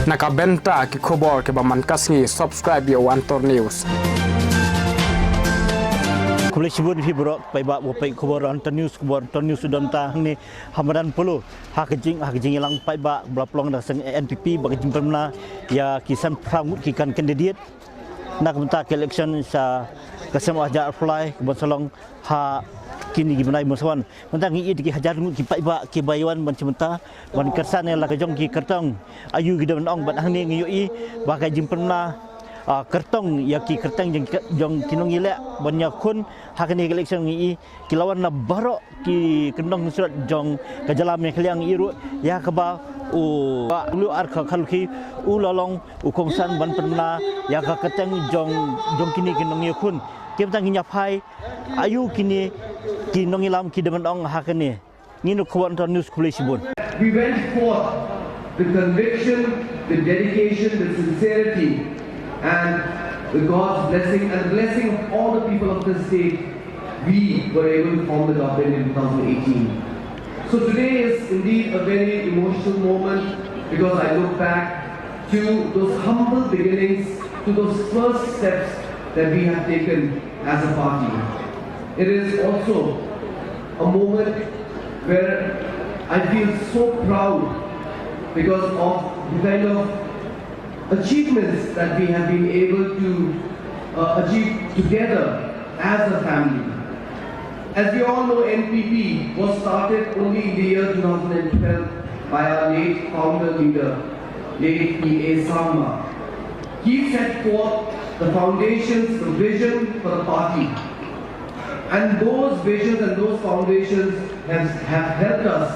Nakabenta ki Khubor ke baman kasngi subscribe yo Antor News. Kulit sibuk di berok payah wapai Khubor Antor News Sudan tah ni hamadan puluh hak jing yang payah berapelong dah seng NPP bagi jempena ya kisan pramut kikan kandidat nak bentak election sa kasem ajar fly kebansalong ha kini gimana musuhan mentang ini di hajar ngut ki payah ki bayuan mencementa ban kersan yang lakajong ki kertong ayu gida menong ban hang ni ngiyui bagai jempena kertong ya ki kertang jong kinong ilek banyak kun hak ni election ngi kilawan na barok ki kendong surat jong kajalam yang kliang iru ya keba ulu arka khalki ulalong ukongsan ban penna ya ka ketang jong kini kinong yakun kim tang nyapai ayu kini kinong ilam ki demenong hak ni nginu Khubor Antor News Kulesibun. We went forth the conviction, the dedication, the sincerity, and with God's blessing and the blessing of all the people of the state, we were able to form the government in 2018. So today is indeed a very emotional moment because I look back to those humble beginnings, to those first steps that we have taken as a party. It is also a moment where I feel so proud because of the kind of achievements that we have been able to achieve together as a family. As we all know, NPP was started only in the year 2012 by our late founder leader, late E.A. Sarma. He set forth the foundations, the vision for the party. And those visions and those foundations have helped us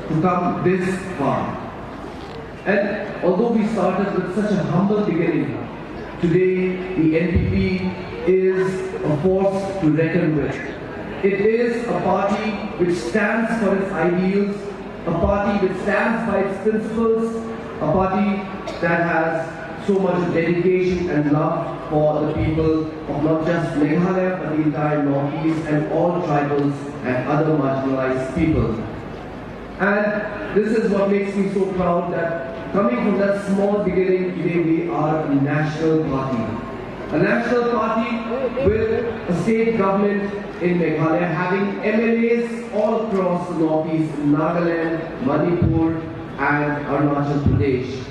to come this far. And although we started with such a humble beginning, today the NPP is a force to reckon with. It is a party which stands for its ideals, a party which stands by its principles, a party that has so much dedication and love for the people of not just Meghalaya but the entire Northeast and all tribals and other marginalized people. And this is what makes me so proud that coming from that small beginning, today we are a national party. A national party with a state government in Meghalaya having MLAs all across the Northeast, Nagaland, Manipur and Arunachal Pradesh.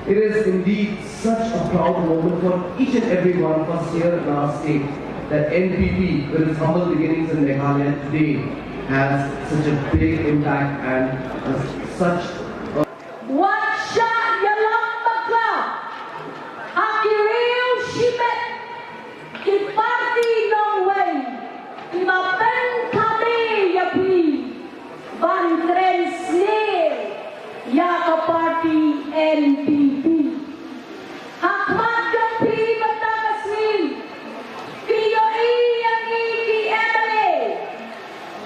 It is indeed such a proud moment for each and every one of us here in our state that NPP, with its humble beginnings in Meghalaya today, has such a big impact and such a... What shah ialam bakla akiril shibet ki party nongwei kiba pynthame yapi ban transnil ya ka party NPP akmat yapi batakasmin kiyo yang ki MLA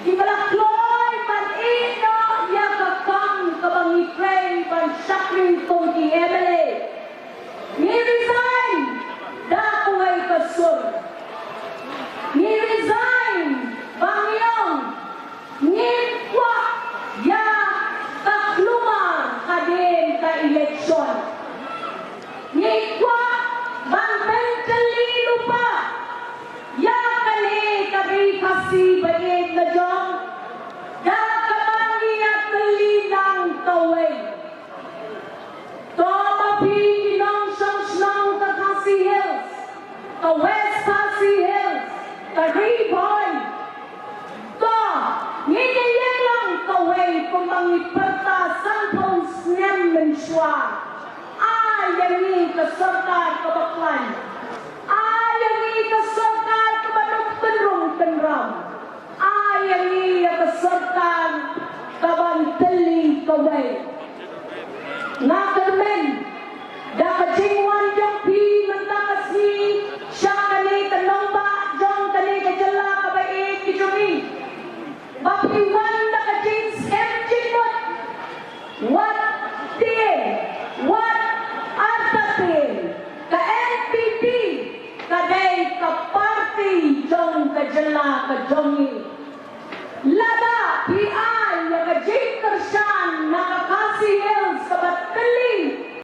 Ibalakloy ban ino ya ka kang kabangi pray ban sakring kong ki MLA ni resign dakway kasur ni resign bangyong ni kwa ya kakluma kadin ka eleksyon ni kwa bang mentally lupa ya kali kabi kasi bagay na jong ya kabangi at talinang kaway Toma pinong siyang ka Khasi Hills ka West Khasi Hills ka Riboy ka nginiyan lang kaway kung mangiperta sampong snem menswa ayaw ka sarkar ka baklan ayaw ka sarkar ka manok tenrong ayaw ka sarkar ka bantali kaway Nakarmen, dakajingwan jong pi mentakasi, syakani kanongba jong kani kajala kabai kijumi. Bapiwan dakajing skemjingwat, what day, what artatin, ka NPP, kadai ka party jong kajala kajongi.